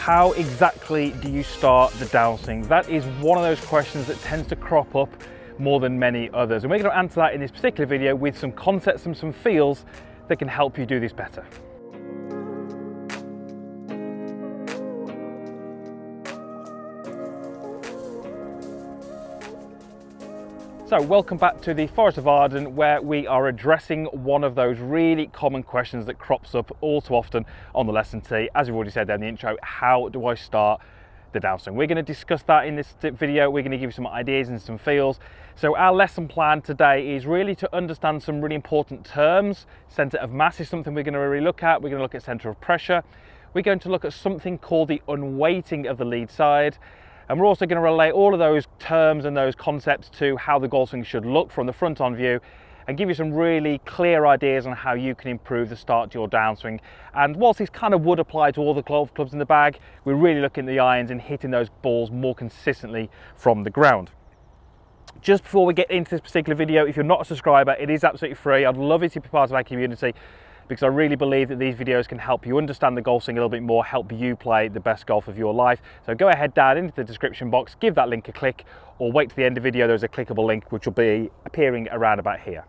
How exactly do you start the downswing? That is one of those questions that tends to crop up more than many others. And we're going to answer that in this particular video with some concepts and some feels that can help you do this better. So welcome back to the Forest of Arden, where we are addressing one of those really common questions that crops up all too often on the lesson tee. As we've already said there in the intro, how do I start the downswing? We're going to discuss that in this video. We're going to give you some ideas and some feels. So our lesson plan today is really to understand some really important terms. Center of mass is something we're going to really look at. We're going to look at center of pressure. We're going to look at something called the unweighting of the lead side. And we're also going to relate all of those terms and those concepts to how the golf swing should look from the front on view and give you some really clear ideas on how you can improve the start to your downswing. And whilst this kind of would apply to all the golf clubs in the bag, we're really looking at the irons and hitting those balls more consistently from the ground. Just before we get into this particular video, if you're not a subscriber, it is absolutely free. I'd love it to be part of our community, because I really believe that these videos can help you understand the golf swing a little bit more, help you play the best golf of your life. So go ahead down into the description box, give that link a click, or wait to the end of the video. There's a clickable link which will be appearing around about here.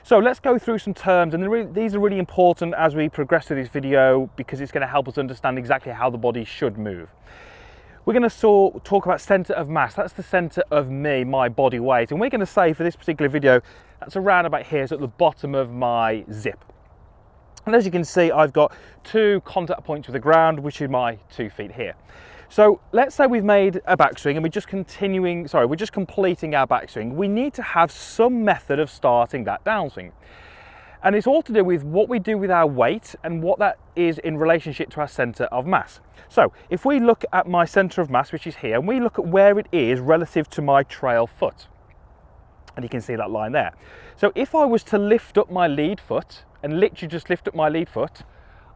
So let's go through some terms, and these are really important as we progress through this video, because it's going to help us understand exactly how the body should move. We're going to talk about center of mass. That's the center of me, my body weight, and we're going to say for this particular video, that's around about here, so at the bottom of my zip. And as you can see, I've got 2 contact points with the ground, which is my 2 feet here. So let's say we've made a backswing and we're just completing our backswing. We need to have some method of starting that downswing. And it's all to do with what we do with our weight and what that is in relationship to our center of mass. So if we look at my center of mass, which is here, and we look at where it is relative to my trail foot, and you can see that line there. So if I was to lift up my lead foot, and literally just lift up my lead foot,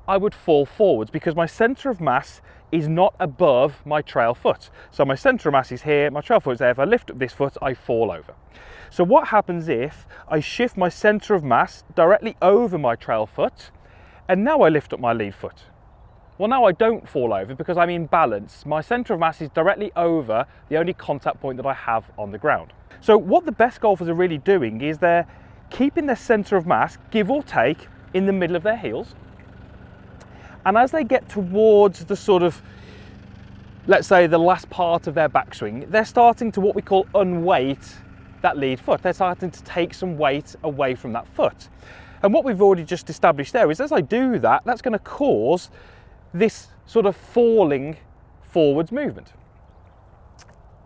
I would fall forwards because my center of mass is not above my trail foot. So my center of mass is here, my trail foot is there. If I lift up this foot, I fall over. So what happens if I shift my center of mass directly over my trail foot, and now I lift up my lead foot? Well, now I don't fall over because I'm in balance. My center of mass is directly over the only contact point that I have on the ground. So what the best golfers are really doing is they're keeping their center of mass, give or take, in the middle of their heels. And as they get towards the sort of, let's say, the last part of their backswing, they're starting to what we call unweight that lead foot. They're starting to take some weight away from that foot. And what we've already just established there is as I do that, that's going to cause this sort of falling forwards movement.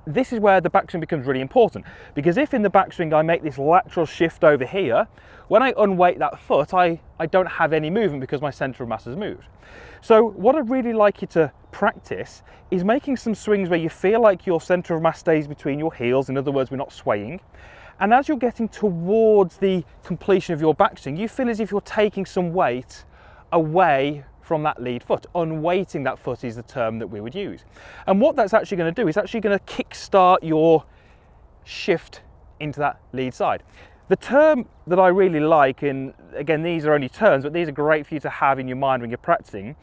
This is where the backswing becomes really important, because if in the backswing I make this lateral shift over here, when I unweight that foot, I don't have any movement because my center of mass has moved. So what I'd really like you to practice is making some swings where you feel like your center of mass stays between your heels. In other words, we're not swaying. And as you're getting towards the completion of your backswing, you feel as if you're taking some weight away from that lead foot. Unweighting that foot is the term that we would use. And what that's actually going to do is actually going to kickstart your shift into that lead side. The term that I really like, and again, these are only terms, but these are great for you to have in your mind when you're practicing.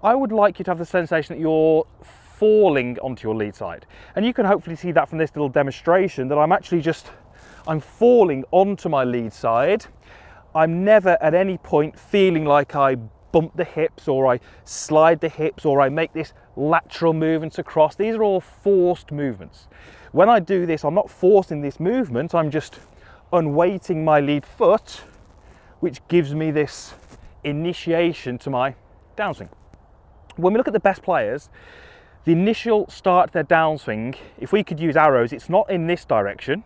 I would like you to have the sensation that you're falling onto your lead side. And you can hopefully see that from this little demonstration that I'm falling onto my lead side. I'm never at any point feeling like I bump the hips, or I slide the hips, or I make this lateral movements across. These are all forced movements. When I do this, I'm not forcing this movement, I'm just unweighting my lead foot, which gives me this initiation to my downswing. When we look at the best players, the initial start to their downswing, if we could use arrows, it's not in this direction,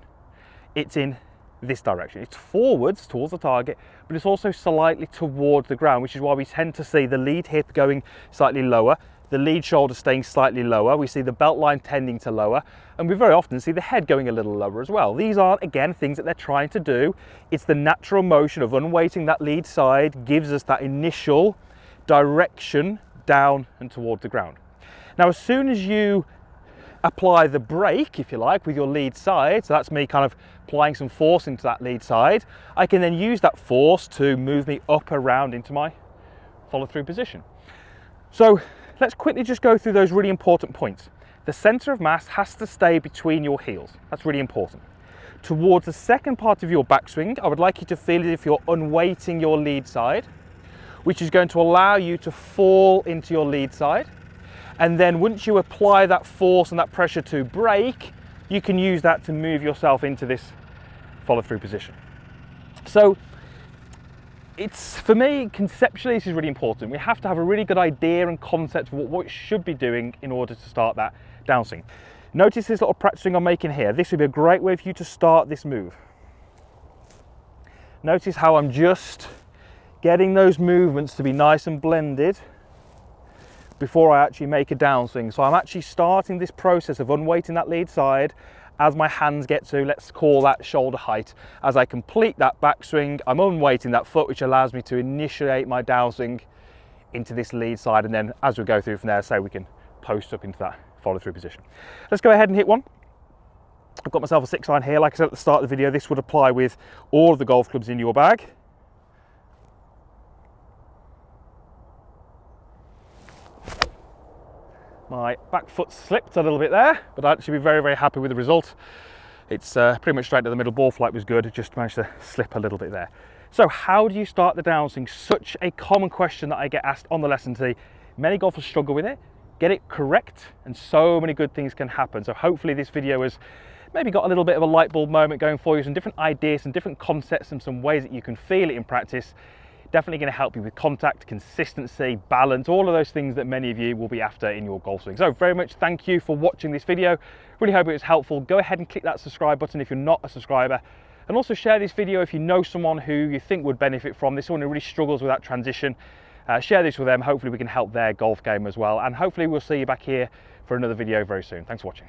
it's in this direction. It's forwards towards the target, but it's also slightly towards the ground, which is why we tend to see the lead hip going slightly lower, the lead shoulder staying slightly lower, we see the belt line tending to lower, and we very often see the head going a little lower as well. These aren't, again, things that they're trying to do. It's the natural motion of unweighting that lead side gives us that initial direction down and towards the ground. Now, as soon as you apply the brake, if you like, with your lead side, so that's me kind of applying some force into that lead side, I can then use that force to move me up around into my follow through position. So let's quickly just go through those really important points. The center of mass has to stay between your heels. That's really important. Towards the second part of your backswing, I would like you to feel as if you're unweighting your lead side, which is going to allow you to fall into your lead side. And then once you apply that force and that pressure to brake, you can use that to move yourself into this follow through position. So for me, conceptually, this is really important. We have to have a really good idea and concept of what we should be doing in order to start that downswing. Notice this little practice swing I'm making here. This would be a great way for you to start this move. Notice how I'm just getting those movements to be nice and blended before I actually make a downswing. So I'm actually starting this process of unweighting that lead side as my hands get to, let's call that shoulder height. As I complete that backswing, I'm unweighting that foot, which allows me to initiate my downswing into this lead side. And then as we go through from there, so we can post up into that follow through position. Let's go ahead and hit one. I've got myself a 6-iron here. Like I said at the start of the video, this would apply with all of the golf clubs in your bag. My back foot slipped a little bit there, but I'd actually be very, very happy with the result. It's pretty much straight to the middle. Ball flight was good. It just managed to slip a little bit there. So how do you start the downswing? Such a common question that I get asked on the lesson tee. Many golfers struggle with it. Get it correct, and so many good things can happen. So hopefully this video has maybe got a little bit of a light bulb moment going for you, some different ideas, some different concepts, and some ways that you can feel it in practice. Definitely going to help you with contact, consistency, balance, all of those things that many of you will be after in your golf swing. So very much thank you for watching this video. Really hope it was helpful. Go ahead and click that subscribe button if you're not a subscriber, and also share this video if you know someone who you think would benefit from this, someone who really struggles with that transition. Share this with them. Hopefully we can help their golf game as well, and hopefully we'll see you back here for another video very soon. Thanks for watching.